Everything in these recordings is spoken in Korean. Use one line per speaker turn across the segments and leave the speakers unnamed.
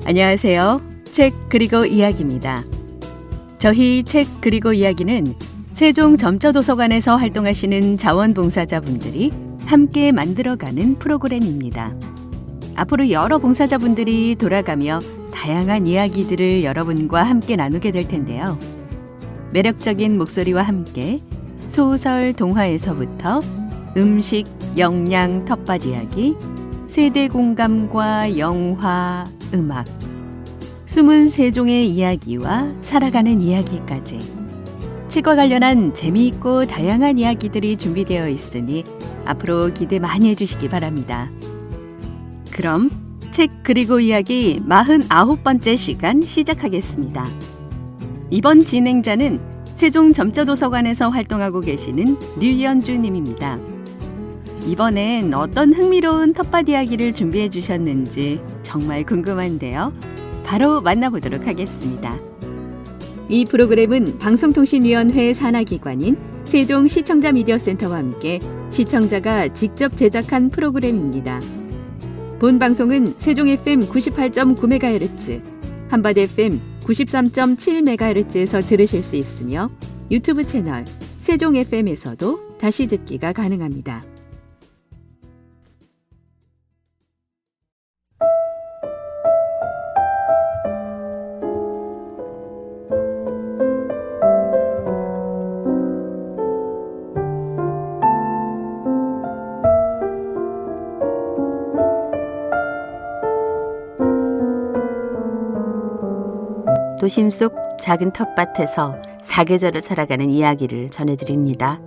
안녕하세요. 책 그리고 이야기입니다. 저희 책 그리고 이야기는 세종 점자도서관에서 활동하시는 자원봉사자분들이 함께 만들어가는 프로그램입니다. 앞으로 여러 봉사자분들이 돌아가며 다양한 이야기들을 여러분과 함께 나누게 될 텐데요. 매력적인 목소리와 함께 소설, 동화에서부터 음식, 영양, 텃밭 이야기, 세대 공감과 영화, 음악, 숨은 세종의 이야기와 살아가는 이야기까지 책과 관련한 재미있고 다양한 이야기들이 준비되어 있으니 앞으로 기대 많이 해주시기 바랍니다. 그럼 책 그리고 이야기 49번째 시간 시작하겠습니다. 이번 진행자는 세종 점자도서관에서 활동하고 계시는 류연주 님입니다. 이번엔 어떤 흥미로운 텃밭 이야기를 준비해 주셨는지 정말 궁금한데요. 바로 만나보도록 하겠습니다. 이 프로그램은 방송통신위원회 산하기관인 세종시청자 미디어센터와 함께 시청자가 직접 제작한 프로그램입니다. 본 방송은 세종 FM 98.9MHz, 한밭 FM 93.7MHz에서 들으실 수 있으며 유튜브 채널 세종 FM에서도 다시 듣기가 가능합니다. 도심 속 작은 텃밭에서 사계절을 살아가는 이야기를 전해드립니다.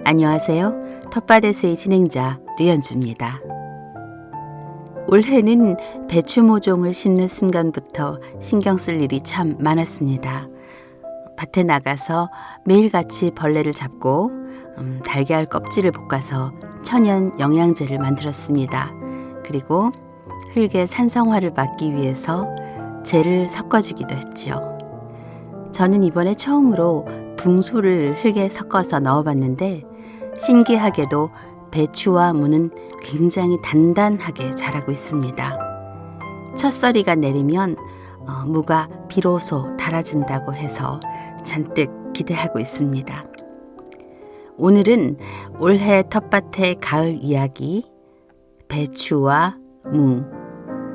안녕하세요. 텃밭에서의 진행자 류연주입니다. 올해는 배추 모종을 심는 순간부터 신경 쓸 일이 참 많았습니다. 밭에 나가서 매일같이 벌레를 잡고 달걀 껍질을 볶아서 천연 영양제를 만들었습니다. 그리고 흙의 산성화를 막기 위해서 재를 섞어주기도 했지요. 저는 이번에 처음으로 붕소를 흙에 섞어서 넣어봤는데 신기하게도 배추와 무는 굉장히 단단하게 자라고 있습니다. 첫서리가 내리면 무가 비로소 달아진다고 해서 잔뜩 기대하고 있습니다. 오늘은 올해 텃밭의 가을 이야기, 배추와 무,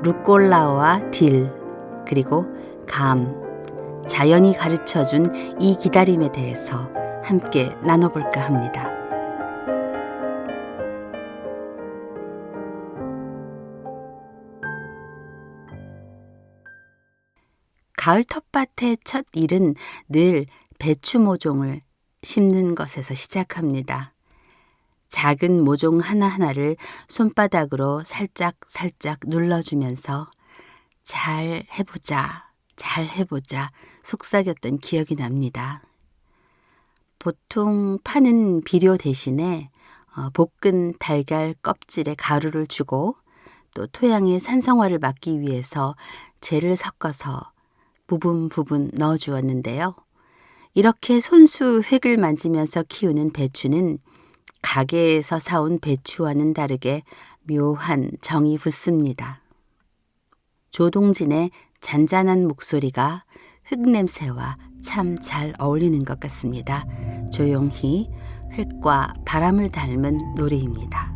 루꼴라와 딜, 그리고 감, 자연이 가르쳐준 이 기다림에 대해서 함께 나눠볼까 합니다. 가을 텃밭의 첫 일은 늘 배추 모종을 심는 것에서 시작합니다. 작은 모종 하나하나를 손바닥으로 살짝 눌러주면서 잘 해보자 속삭였던 기억이 납니다. 보통 파는 비료 대신에 볶은 달걀 껍질에 가루를 주고 또 토양의 산성화를 막기 위해서 재를 섞어서 부분 넣어주었는데요. 이렇게 손수 흙을 만지면서 키우는 배추는 가게에서 사온 배추와는 다르게 묘한 정이 붙습니다. 조동진의 잔잔한 목소리가 흙냄새와 참 잘 어울리는 것 같습니다. 조용히 흙과 바람을 닮은 노래입니다.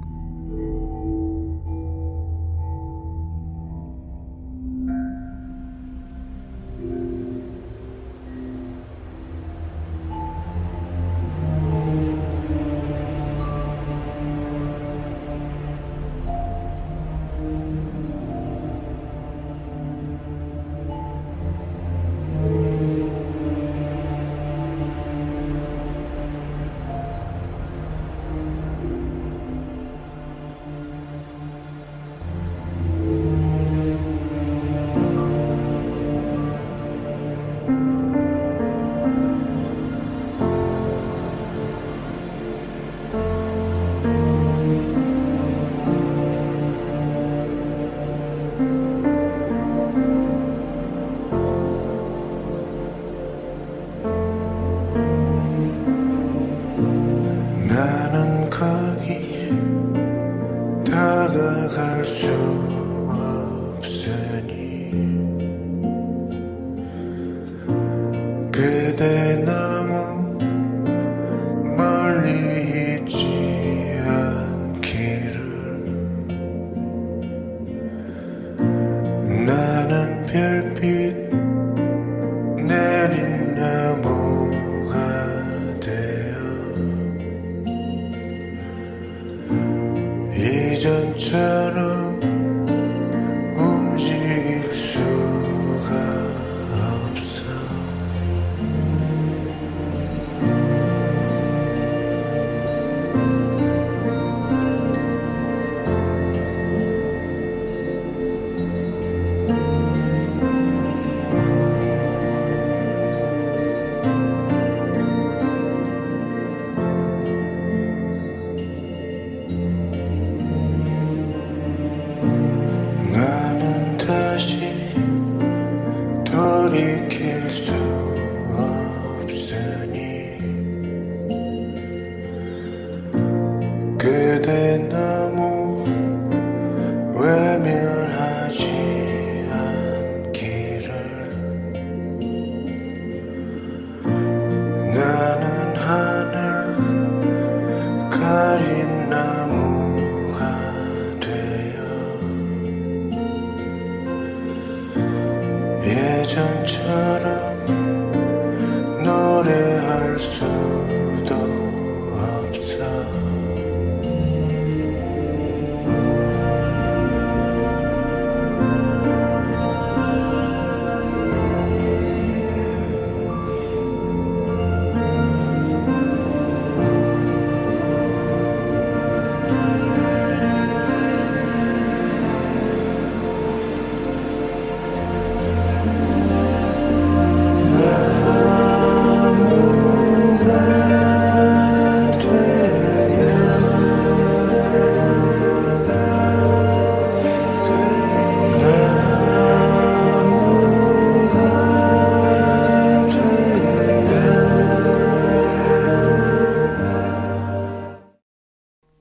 다가갈 수 없으니 예전처럼 움직일 수가 없어. 나는 다시 돌이킬 수 없으니 그대 너무 외면하지 않기를. 나는 하늘 가린 나무가 되어 예전처럼 노래할 수도 없어.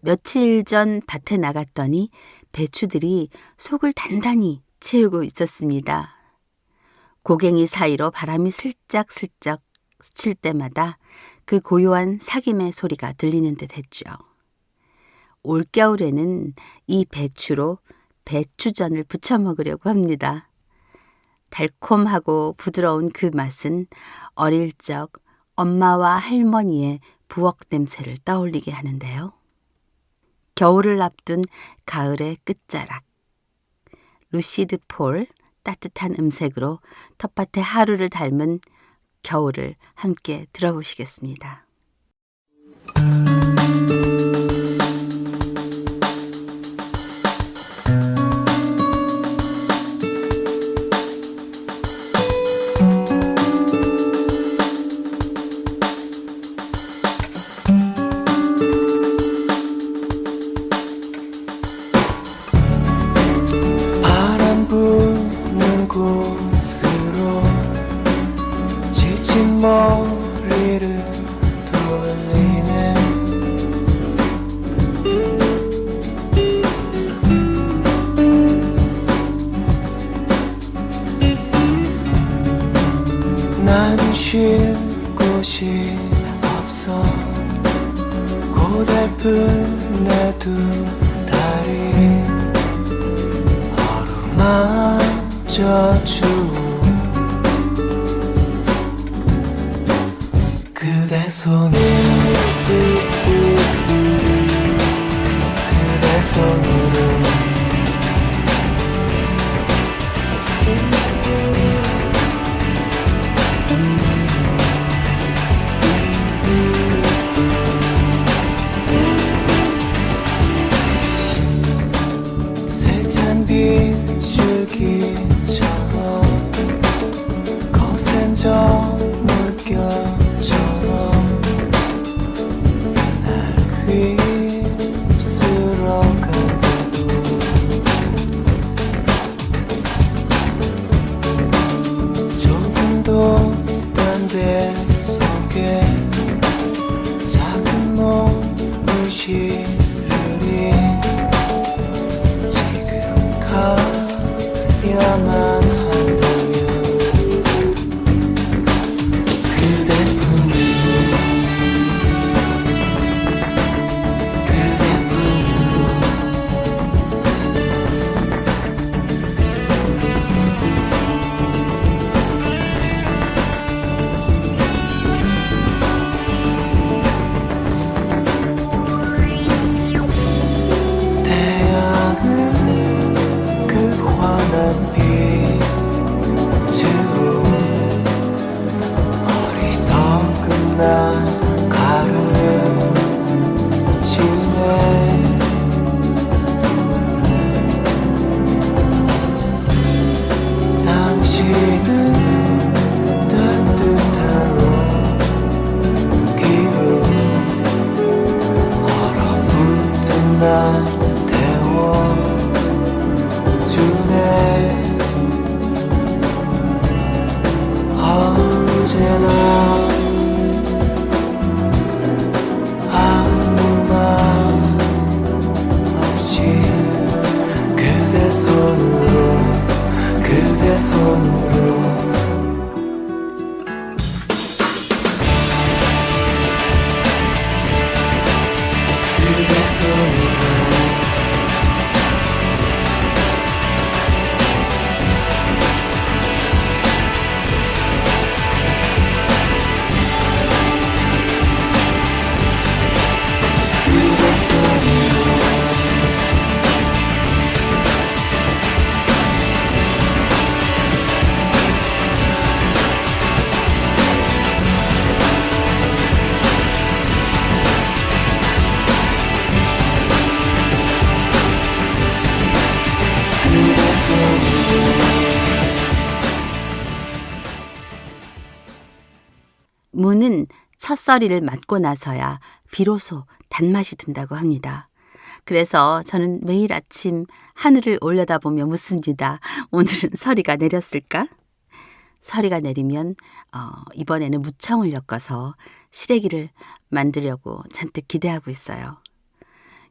며칠 전 밭에 나갔더니 배추들이 속을 단단히 채우고 있었습니다. 고갱이 사이로 바람이 슬쩍슬쩍 스칠 때마다 그 고요한 사김의 소리가 들리는 듯 했죠. 올겨울에는 이 배추로 배추전을 부쳐 먹으려고 합니다. 달콤하고 부드러운 그 맛은 어릴 적 엄마와 할머니의 부엌 냄새를 떠올리게 하는데요. 겨울을 앞둔 가을의 끝자락. 루시드 폴 따뜻한 음색으로 텃밭의 하루를 닮은 겨울을 함께 들어보시겠습니다.
바람 부는 곳으로 지친 머리를 돌리네. 나는 쉴 곳이 없어. 고달픈 내 두 다리 어루만져 주고 그대 손을 그대 손으로 세찬 빗줄기처럼 거센 저 물결처럼 날 휩쓸어 간다고 손으로 그대 손으로 그대 손으로
무는 첫서리를 맞고 나서야 비로소 단맛이 든다고 합니다. 그래서 저는 매일 아침 하늘을 올려다보며 묻습니다. 오늘은 서리가 내렸을까? 서리가 내리면 이번에는 무청을 엮어서 시래기를 만들려고 잔뜩 기대하고 있어요.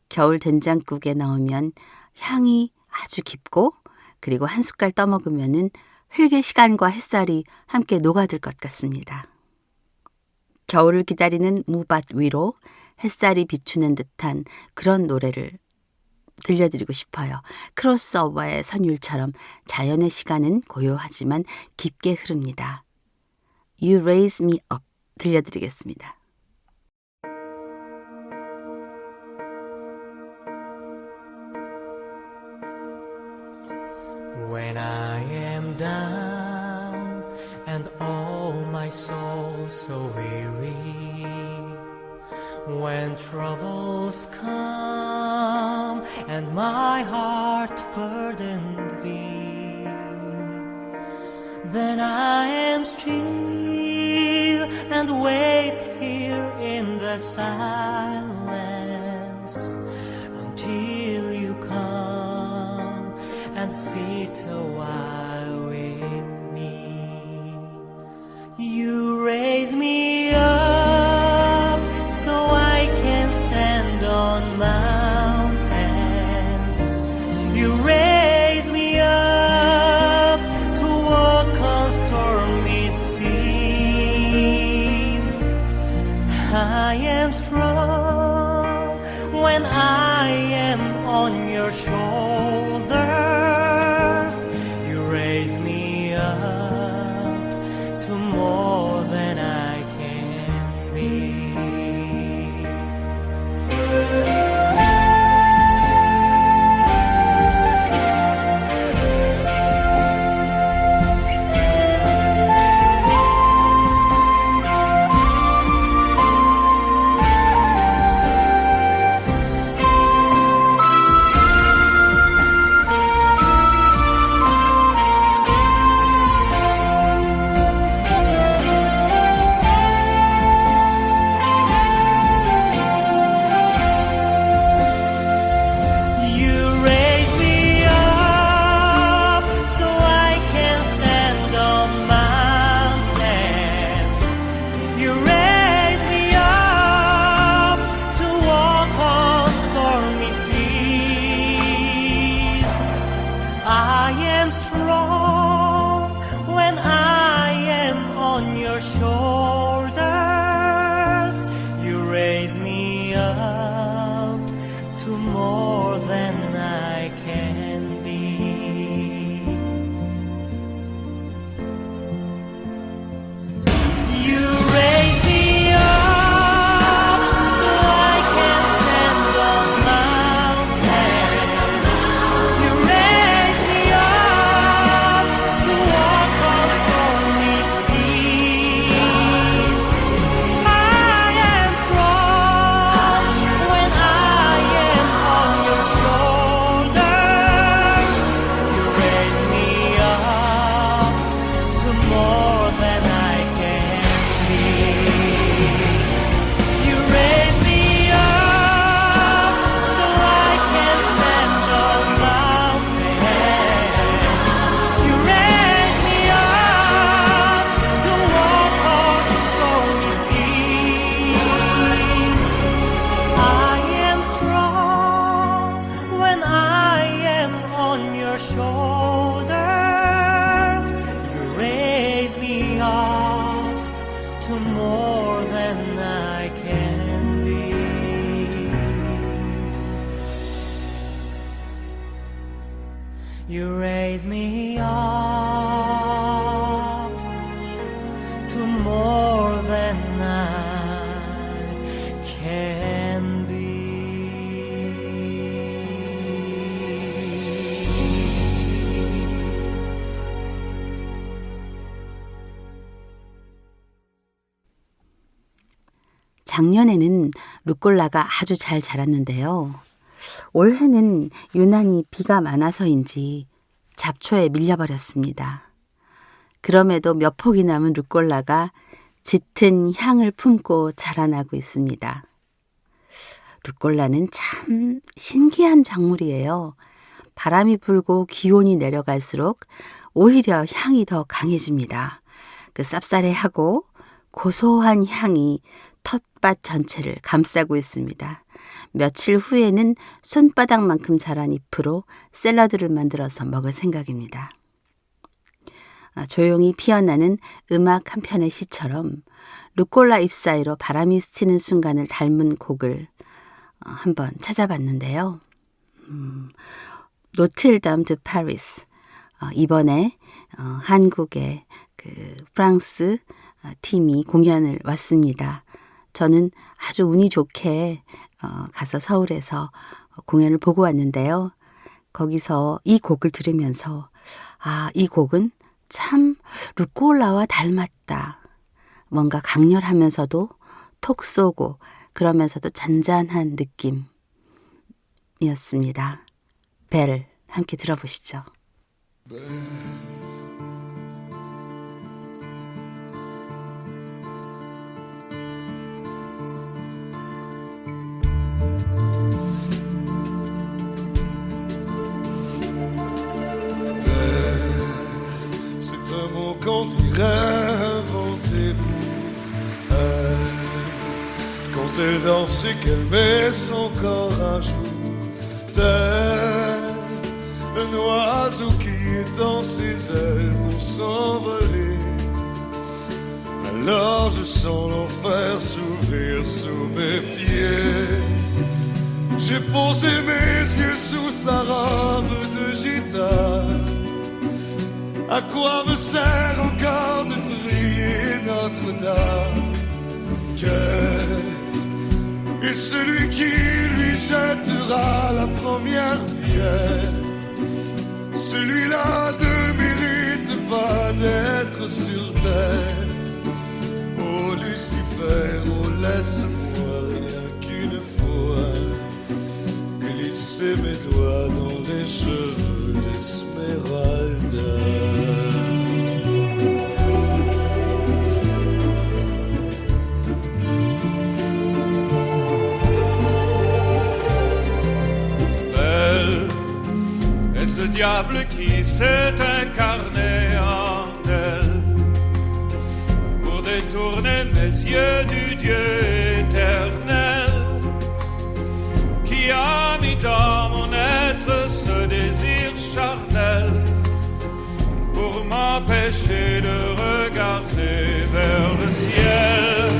겨울 된장국에 넣으면 향이 아주 깊고 그리고 한 숟갈 떠먹으면은 흘게 시간과 햇살이 함께 녹아들 것 같습니다. 겨울을 기다리는 무밭 위로 햇살이 비추는 듯한 그런 노래를 들려드리고 싶어요. 크로스오버의 선율처럼 자연의 시간은 고요하지만 깊게 흐릅니다. You Raise Me Up 들려드리겠습니다.
When I am down and all my soul so weary, when troubles come and my heart burdened be, then I am still and wait here in the silence until you come and sit a while with me. You raise me up so I can stand on mountains. You raise me up to walk on stormy seas. I am strong when I am on your shoulders. You raise me up to more than I can be. You raise me up to more than I can be.
작년에는 루꼴라가 아주 잘 자랐는데요. 올해는 유난히 비가 많아서인지 잡초에 밀려버렸습니다. 그럼에도 몇 폭이 남은 루꼴라가 짙은 향을 품고 자라나고 있습니다. 루꼴라는 참 신기한 작물이에요. 바람이 불고 기온이 내려갈수록 오히려 향이 더 강해집니다. 그 쌉싸래하고 고소한 향이 텃밭 전체를 감싸고 있습니다. 며칠 후에는 손바닥만큼 자란 잎으로 샐러드를 만들어서 먹을 생각입니다. 조용히 피어나는 음악 한 편의 시처럼 루꼴라 잎 사이로 바람이 스치는 순간을 닮은 곡을 한번 찾아봤는데요. 노틀담 드 파리스. 이번에 한국의 프랑스 팀이 공연을 왔습니다. 저는 아주 운이 좋게 가서 서울에서 공연을 보고 왔는데요. 거기서 이 곡을 들으면서 이 곡은 참 루꼴라와 닮았다. 뭔가 강렬하면서도 톡 쏘고 그러면서도 잔잔한 느낌이었습니다. 벨 함께 들어보시죠.
C'est un mot qu'on dirait inventé pour elle. Quand elle danse et qu'elle met son corps à jour, tel un oiseau qui étend ses ailes pour s'envoler. Alors je sens l'enfer s'ouvrir sous mes pieds. J'ai posé mes yeux sous sa robe de gitane. À quoi me sert encore de prier Notre-Dame? Quel est celui qui lui jettera la première pierre? Celui-là ne mérite pas d'être sur terre. Oh Lucifer, oh laisse-moi rien qu'une fois glisser mes doigts dans les cheveux d'Esmeralda.
Le diable qui s'est incarné en elle pour détourner mes yeux du Dieu éternel qui a mis dans mon être ce désir charnel pour m'empêcher de regarder vers le ciel.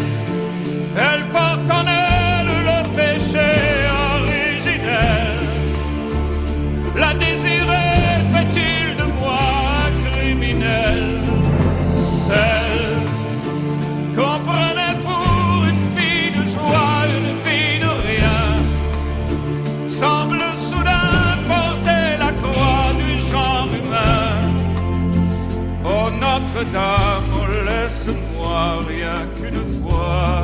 Elle porte en elle le péché originel. La désirer fait-il de moi un criminel? Celle qu'on prenait pour une fille de joie, une fille de rien, semble soudain porter la croix du genre humain. Oh Notre-Dame, oh laisse-moi rien qu'une fois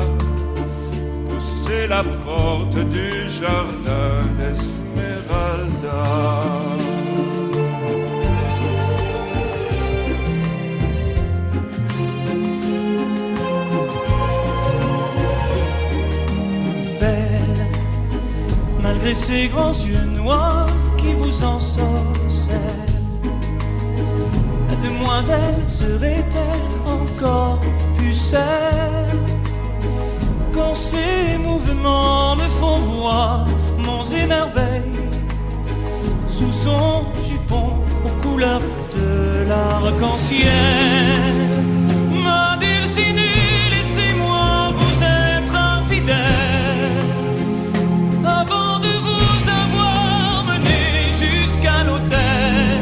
pousser la porte du jardin d'Esmeralda.
Belle, malgré ces grands yeux noirs qui vous ensorcellent, la demoiselle serait-elle encore pucelle? Quand ces mouvements me font voir monts et merveilles sous son jupon aux couleurs de l'arc-en-ciel. Ma Dulcinée, laissez-moi vous être infidèle avant de vous avoir mené jusqu'à l'autel.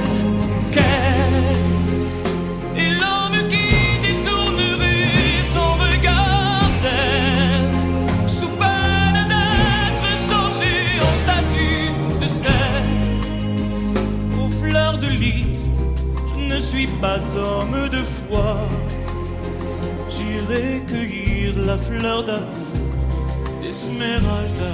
suis pas homme de foi, j'irai cueillir la fleur d'amour d'Esmeralda.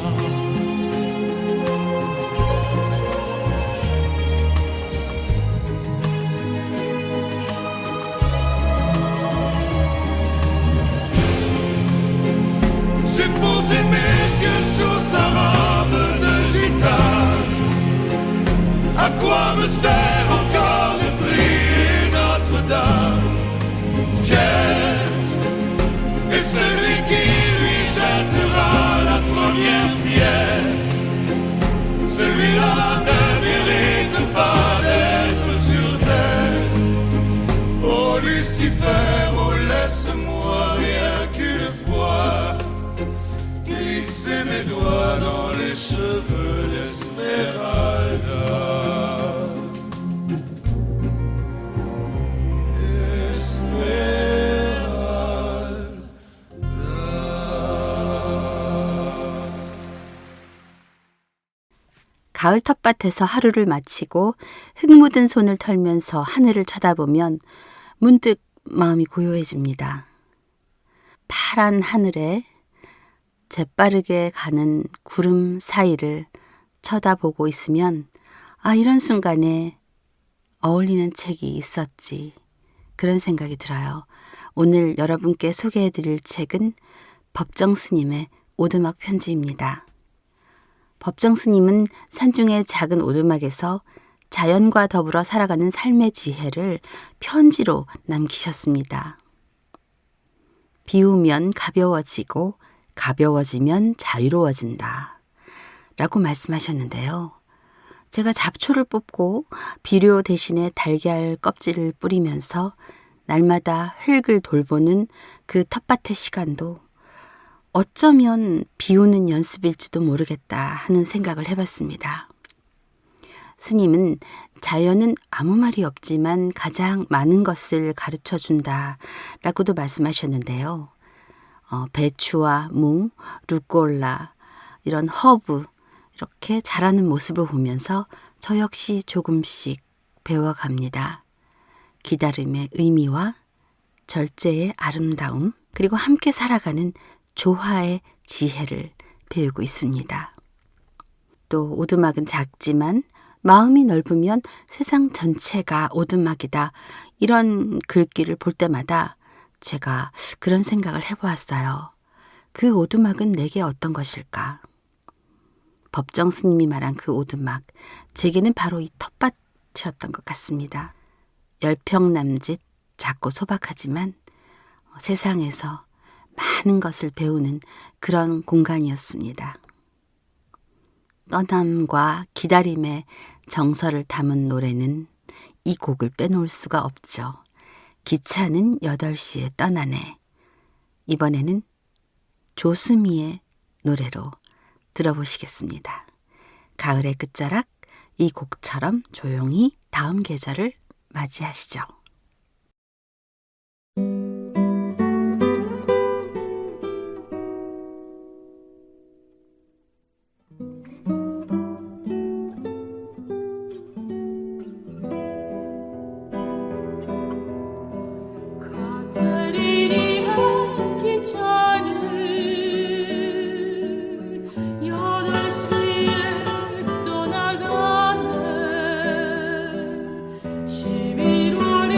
J'ai posé mes yeux sur sa robe de gitane. À quoi me sert encore de prier Notre-Dame? Quel est celui qui lui jettera la première pierre? Celui-là ne mérite pas d'être sur terre. Oh Lucifer, oh laisse-moi rien qu'une fois glisser mes doigts dans les cheveux d'Esmeralda.
가을 텃밭에서 하루를 마치고 흙 묻은 손을 털면서 하늘을 쳐다보면 문득 마음이 고요해집니다. 파란 하늘에 재빠르게 가는 구름 사이를 쳐다보고 있으면 이런 순간에 어울리는 책이 있었지. 그런 생각이 들어요. 오늘 여러분께 소개해드릴 책은 법정 스님의 오두막 편지입니다. 법정 스님은 산중의 작은 오두막에서 자연과 더불어 살아가는 삶의 지혜를 편지로 남기셨습니다. 비우면 가벼워지고 가벼워지면 자유로워진다 라고 말씀하셨는데요. 제가 잡초를 뽑고 비료 대신에 달걀 껍질을 뿌리면서 날마다 흙을 돌보는 그 텃밭의 시간도 어쩌면 비우는 연습일지도 모르겠다 하는 생각을 해봤습니다. 스님은 자연은 아무 말이 없지만 가장 많은 것을 가르쳐준다 라고도 말씀하셨는데요. 배추와 무, 루꼴라 이런 허브 이렇게 자라는 모습을 보면서 저 역시 조금씩 배워갑니다. 기다림의 의미와 절제의 아름다움 그리고 함께 살아가는 조화의 지혜를 배우고 있습니다. 또 오두막은 작지만 마음이 넓으면 세상 전체가 오두막이다. 이런 글귀를 볼 때마다 제가 그런 생각을 해보았어요. 그 오두막은 내게 어떤 것일까? 법정 스님이 말한 그 오두막, 제게는 바로 이 텃밭이었던 것 같습니다. 열평남짓 작고 소박하지만 세상에서 많은 것을 배우는 그런 공간이었습니다. 떠남과 기다림의 정서를 담은 노래는 이 곡을 빼놓을 수가 없죠. 기차는 8시에 떠나네. 이번에는 조수미의 노래로 들어보시겠습니다. 가을의 끝자락 이 곡처럼 조용히 다음 계절을 맞이하시죠.
떠나가네 11월에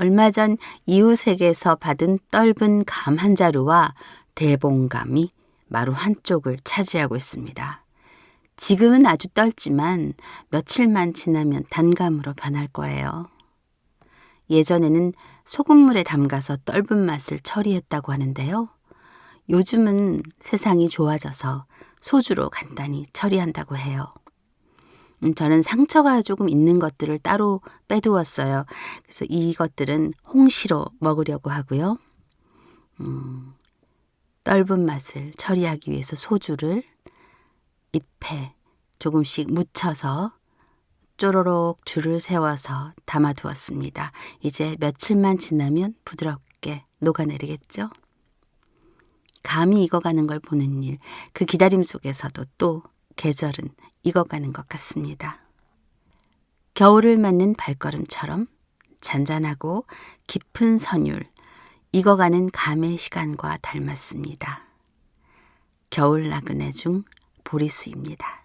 얼마 전 이웃에게서 받은 떫은 감 한 자루와 대봉감이 마루 한쪽을 차지하고 있습니다. 지금은 아주 떫지만 며칠만 지나면 단감으로 변할 거예요. 예전에는 소금물에 담가서 떫은 맛을 처리했다고 하는데요. 요즘은 세상이 좋아져서 소주로 간단히 처리한다고 해요. 저는 상처가 조금 있는 것들을 따로 빼두었어요. 그래서 이것들은 홍시로 먹으려고 하고요. 떫은 맛을 처리하기 위해서 소주를 잎에 조금씩 묻혀서 쪼로록 줄을 세워서 담아두었습니다. 이제 며칠만 지나면 부드럽게 녹아내리겠죠? 감이 익어가는 걸 보는 일, 그 기다림 속에서도 또 계절은 익어가는 것 같습니다. 겨울을 맞는 발걸음처럼 잔잔하고 깊은 선율, 익어가는 감의 시간과 닮았습니다. 겨울 나그네 중 보리수입니다.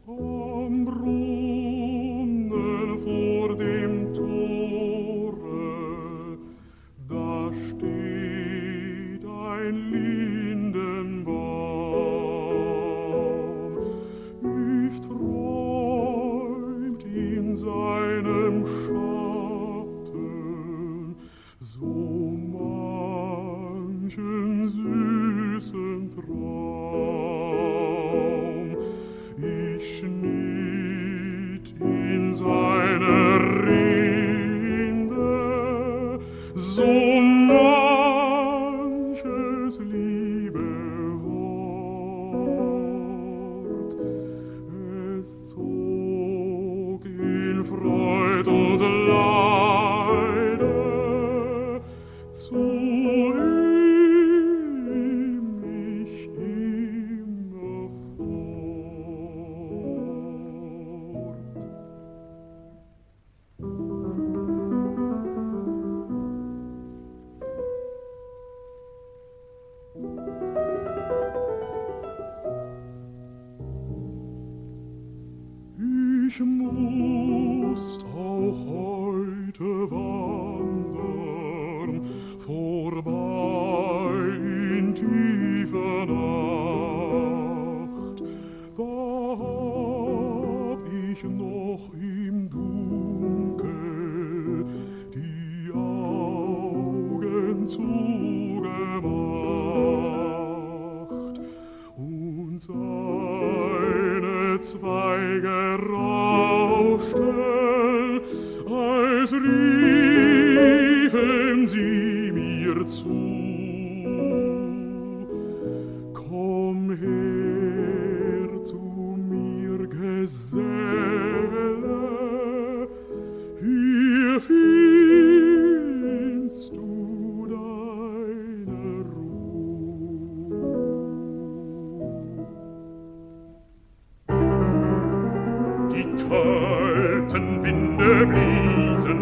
Am Brunnen vor dem Tore, da steht ein Lindenbaum. Nicht träumt in seinem Schatten so manchen süßen Traum. Ich schnitt in seiner Rinde so manches liebe Wort. Es zog in Freud und Leide zu ihm mich immerfort. Ich musst auch heute wandern, vorbei in tiefer Nacht. Da hab ich noch im Dunkel die Augen zugemacht und seine Zweige rauschten, als riefen sie mir zu. Komm her zu mir, Geselle, hier findest du deine Ruhe. Die kalten Winde bliesen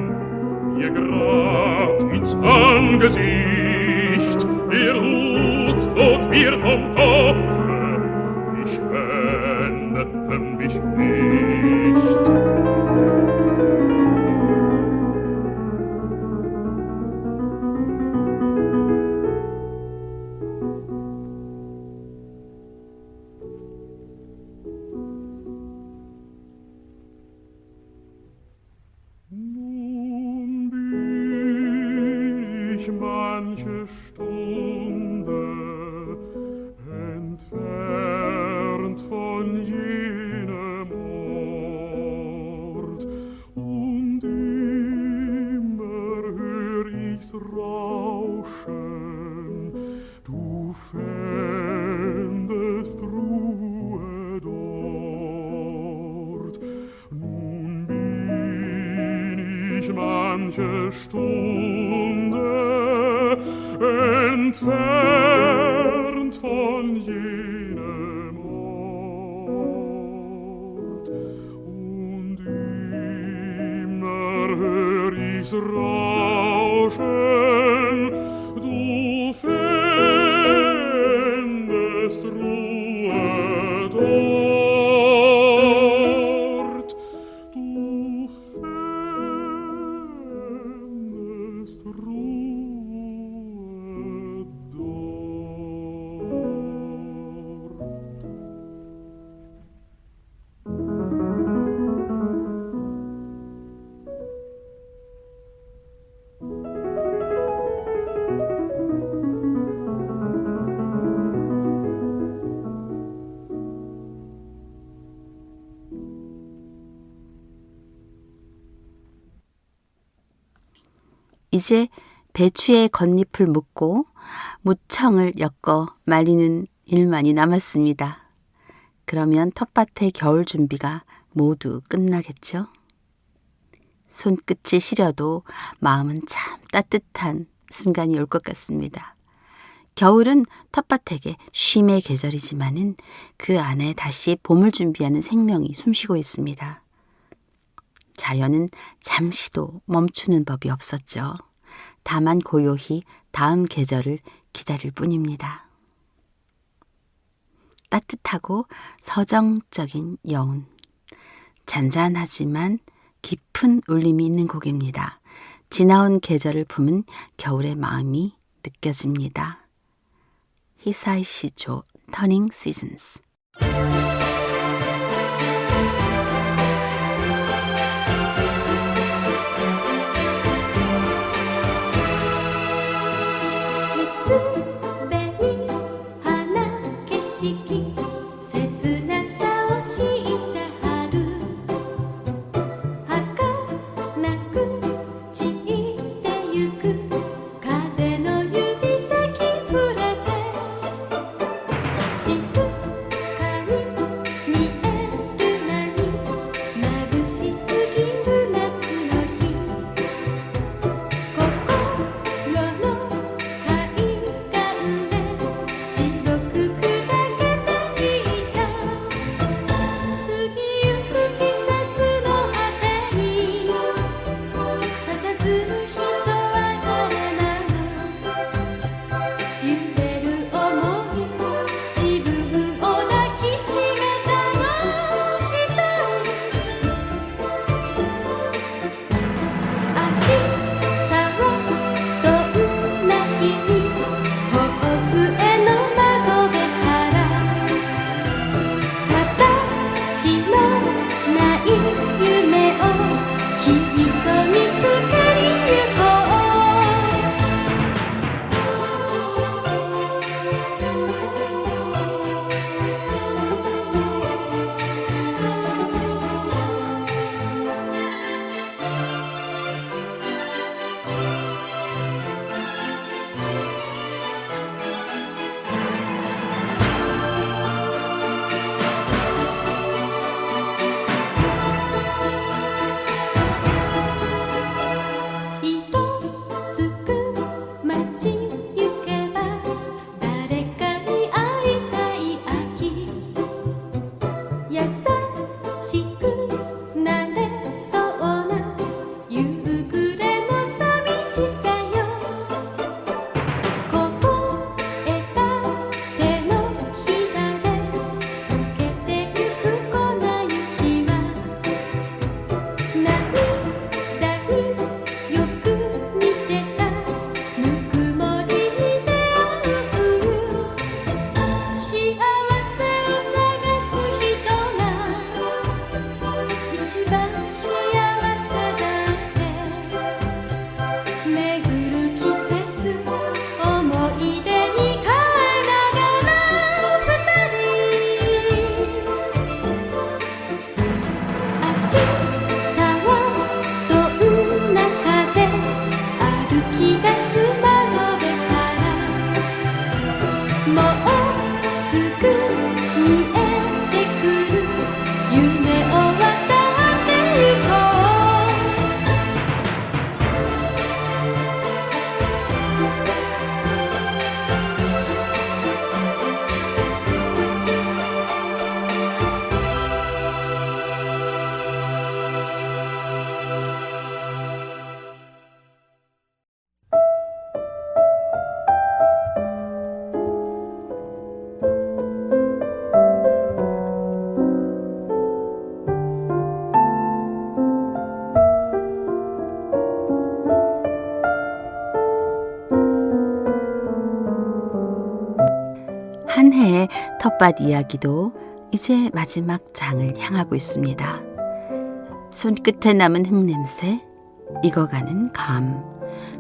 ihr grad ins Angesicht, ihr Hut flog mir vom Kopfe, ich wendete mich nicht. Nun bin ich manche Stunde entfernt von jenem Ort, und immer hör ich's rauschen, du fändest Ruhe dort. Nun bin ich manche Stunde entfernt von jenem Meeres Rauschen, du fändest Ruhe dort, du fändest Ruhe dort.
이제 배추에 겉잎을 묶고 무청을 엮어 말리는 일만이 남았습니다. 그러면 텃밭의 겨울 준비가 모두 끝나겠죠? 손끝이 시려도 마음은 참 따뜻한 순간이 올 것 같습니다. 겨울은 텃밭에게 쉼의 계절이지만은 그 안에 다시 봄을 준비하는 생명이 숨쉬고 있습니다. 자연은 잠시도 멈추는 법이 없었죠. 다만 고요히 다음 계절을 기다릴 뿐입니다. 따뜻하고 서정적인 여운, 잔잔하지만 깊은 울림이 있는 곡입니다. 지나온 계절을 품은 겨울의 마음이 느껴집니다. 히사이시조 Turning Seasons. 한 해의 텃밭 이야기도 이제 마지막 장을 향하고 있습니다. 손끝에 남은 흙냄새, 익어가는 감,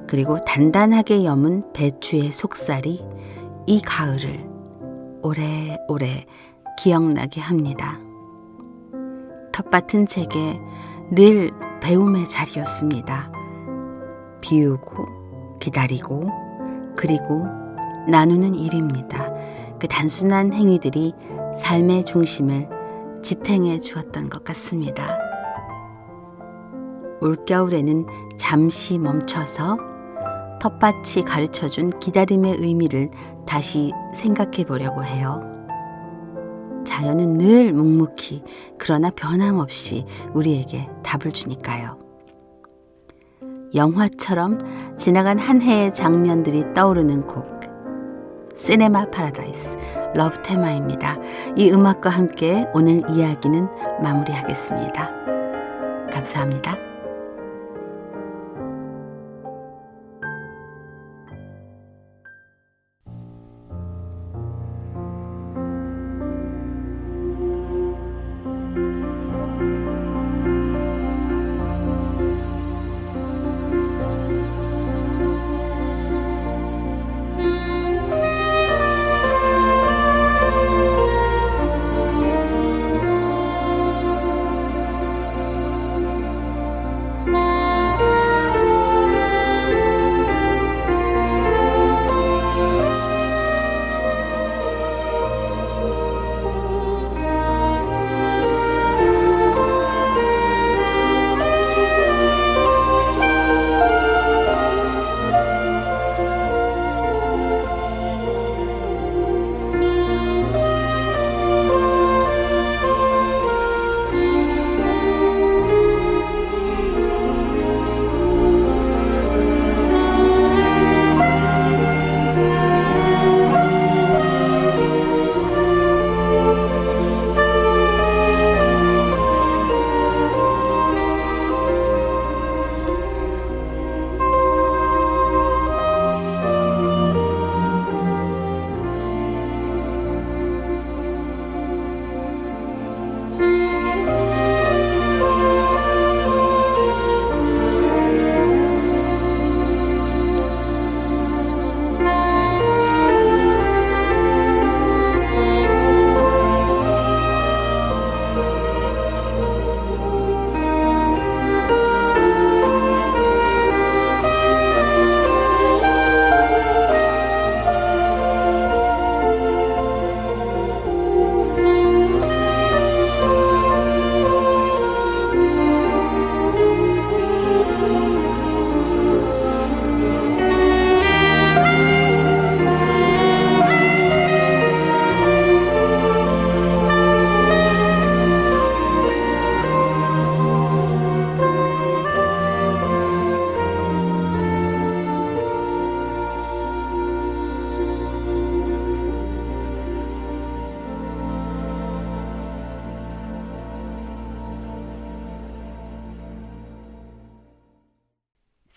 그리고 단단하게 여문 배추의 속살이 이 가을을 오래오래 기억나게 합니다. 텃밭은 제게 늘 배움의 자리였습니다. 비우고 기다리고 그리고 나누는 일입니다. 그 단순한 행위들이 삶의 중심을 지탱해 주었던 것 같습니다. 올겨울에는 잠시 멈춰서 텃밭이 가르쳐준 기다림의 의미를 다시 생각해 보려고 해요. 자연은 늘 묵묵히 그러나 변함없이 우리에게 답을 주니까요. 영화처럼 지나간 한 해의 장면들이 떠오르는 곡 시네마 파라다이스 러브 테마입니다. 이 음악과 함께 오늘 이야기는 마무리하겠습니다. 감사합니다.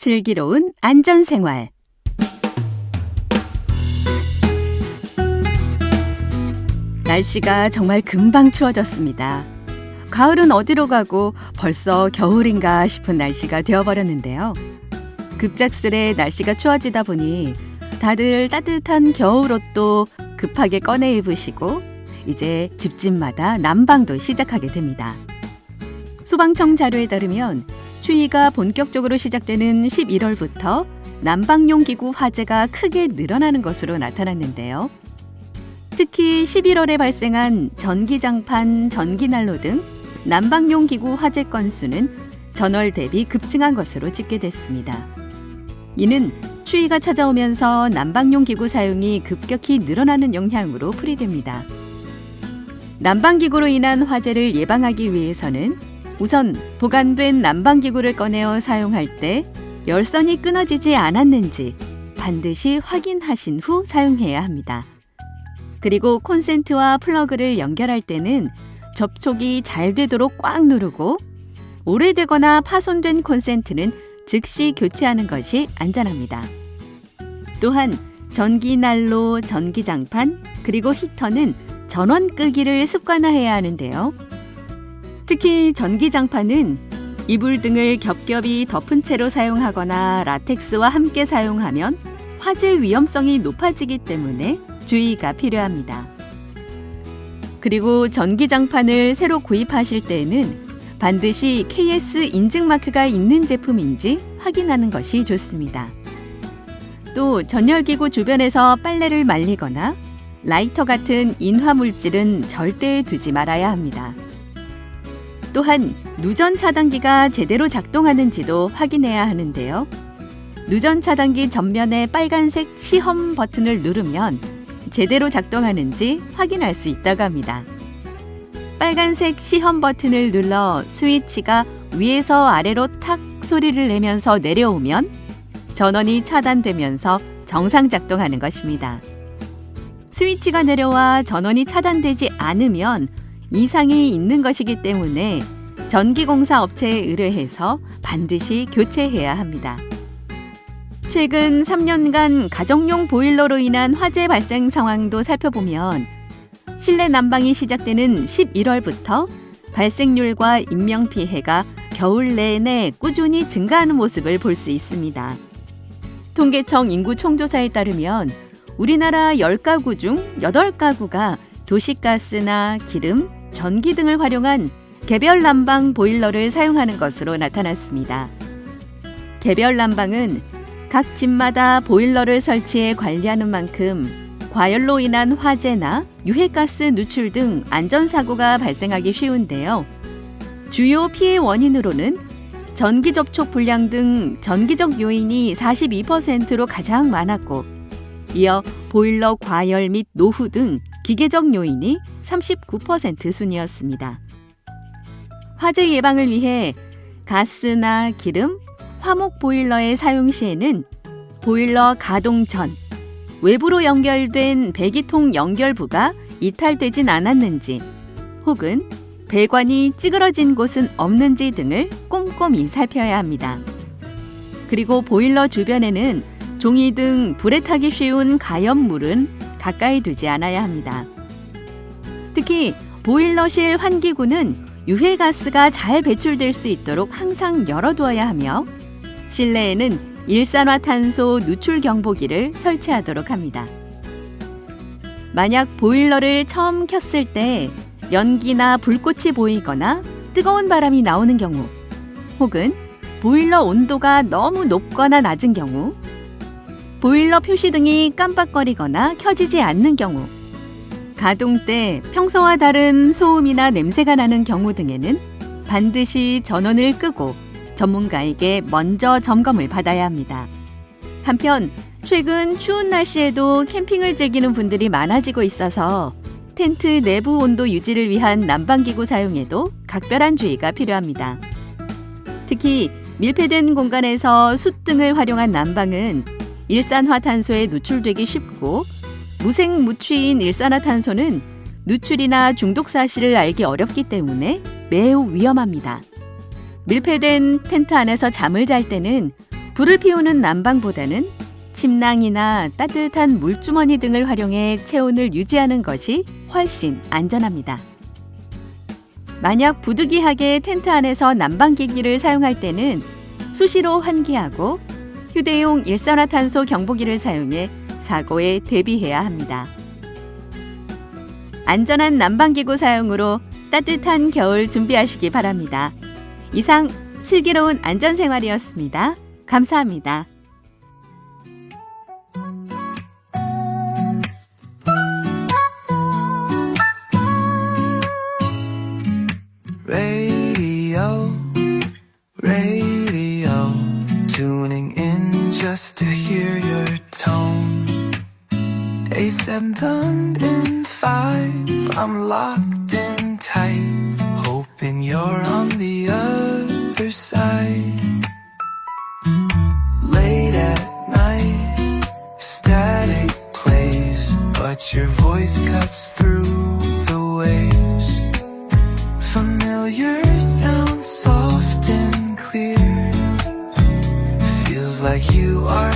슬기로운 안전생활. 날씨가 정말 금방 추워졌습니다. 가을은 어디로 가고 벌써 겨울인가 싶은 날씨가 되어버렸는데요. 급작스레 날씨가 추워지다 보니 다들 따뜻한 겨울옷도 급하게 꺼내 입으시고 이제 집집마다 난방도 시작하게 됩니다. 소방청 자료에 따르면 추위가 본격적으로 시작되는 11월부터 난방용 기구 화재가 크게 늘어나는 것으로 나타났는데요. 특히 11월에 발생한 전기장판, 전기난로 등 난방용 기구 화재 건수는 전월 대비 급증한 것으로 집계됐습니다. 이는 추위가 찾아오면서 난방용 기구 사용이 급격히 늘어나는 영향으로 풀이됩니다. 난방기구로 인한 화재를 예방하기 위해서는 우선 보관된 난방기구를 꺼내어 사용할 때 열선이 끊어지지 않았는지 반드시 확인하신 후 사용해야 합니다. 그리고 콘센트와 플러그를 연결할 때는 접촉이 잘 되도록 꽉 누르고 오래되거나 파손된 콘센트는 즉시 교체하는 것이 안전합니다. 또한 전기난로, 전기장판, 그리고 히터는 전원 끄기를 습관화해야 하는데요. 특히 전기장판은 이불 등을 겹겹이 덮은 채로 사용하거나 라텍스와 함께 사용하면 화재 위험성이 높아지기 때문에 주의가 필요합니다. 그리고 전기장판을 새로 구입하실 때에는 반드시 KS 인증 마크가 있는 제품인지 확인하는 것이 좋습니다. 또 전열기구 주변에서 빨래를 말리거나 라이터 같은 인화 물질은 절대 두지 말아야 합니다. 또한 누전 차단기가 제대로 작동하는지도 확인해야 하는데요. 누전 차단기 전면에 빨간색 시험 버튼을 누르면 제대로 작동하는지 확인할 수 있다고 합니다. 빨간색 시험 버튼을 눌러 스위치가 위에서 아래로 탁 소리를 내면서 내려오면 전원이 차단되면서 정상 작동하는 것입니다. 스위치가 내려와 전원이 차단되지 않으면 이상이 있는 것이기 때문에 전기공사 업체에 의뢰해서 반드시 교체해야 합니다. 최근 3년간 가정용 보일러로 인한 화재 발생 상황도 살펴보면 실내 난방이 시작되는 11월부터 발생률과 인명피해가 겨울 내내 꾸준히 증가하는 모습을 볼 수 있습니다. 통계청 인구 총조사에 따르면 우리나라 10가구 중 8가구가 도시가스나 기름, 전기 등을 활용한 개별 난방 보일러를 사용하는 것으로 나타났습니다. 개별 난방은 각 집마다 보일러를 설치해 관리하는 만큼 과열로 인한 화재나 유해가스 누출 등 안전사고가 발생하기 쉬운데요. 주요 피해 원인으로는 전기 접촉 불량 등 전기적 요인이 42%로 가장 많았고, 이어 보일러 과열 및 노후 등 기계적 요인이 39% 순이었습니다. 화재 예방을 위해 가스나 기름, 화목 보일러의 사용 시에는 보일러 가동 전 외부로 연결된 배기통 연결부가 이탈되진 않았는지, 혹은 배관이 찌그러진 곳은 없는지 등을 꼼꼼히 살펴야 합니다. 그리고 보일러 주변에는 종이 등 불에 타기 쉬운 가연물은 가까이 두지 않아야 합니다. 특히 보일러실 환기구는 유해가스가 잘 배출될 수 있도록 항상 열어두어야 하며, 실내에는 일산화탄소 누출 경보기를 설치하도록 합니다. 만약 보일러를 처음 켰을 때 연기나 불꽃이 보이거나 뜨거운 바람이 나오는 경우, 혹은 보일러 온도가 너무 높거나 낮은 경우, 보일러 표시등이 깜빡거리거나 켜지지 않는 경우, 가동 때 평소와 다른 소음이나 냄새가 나는 경우 등에는 반드시 전원을 끄고 전문가에게 먼저 점검을 받아야 합니다. 한편 최근 추운 날씨에도 캠핑을 즐기는 분들이 많아지고 있어서 텐트 내부 온도 유지를 위한 난방기구 사용에도 각별한 주의가 필요합니다. 특히 밀폐된 공간에서 숯 등을 활용한 난방은 일산화탄소에 노출되기 쉽고, 무색무취인 일산화탄소는 누출이나 중독 사실을 알기 어렵기 때문에 매우 위험합니다. 밀폐된 텐트 안에서 잠을 잘 때는 불을 피우는 난방보다는 침낭이나 따뜻한 물주머니 등을 활용해 체온을 유지하는 것이 훨씬 안전합니다. 만약 부득이하게 텐트 안에서 난방기기를 사용할 때는 수시로 환기하고 휴대용 일산화탄소 경보기를 사용해 사고에 대비해야 합니다. 안전한 난방기구 사용으로 따뜻한 겨울 준비하시기 바랍니다. 이상 슬기로운 안전생활이었습니다. 감사합니다.
Radio, radio, tuning in just to hear your tone. A 7 and 5, I'm locked in tight, hoping you're on the other side. Late at night, static plays, but your voice cuts through the waves. Familiar sounds soft and clear, feels like you are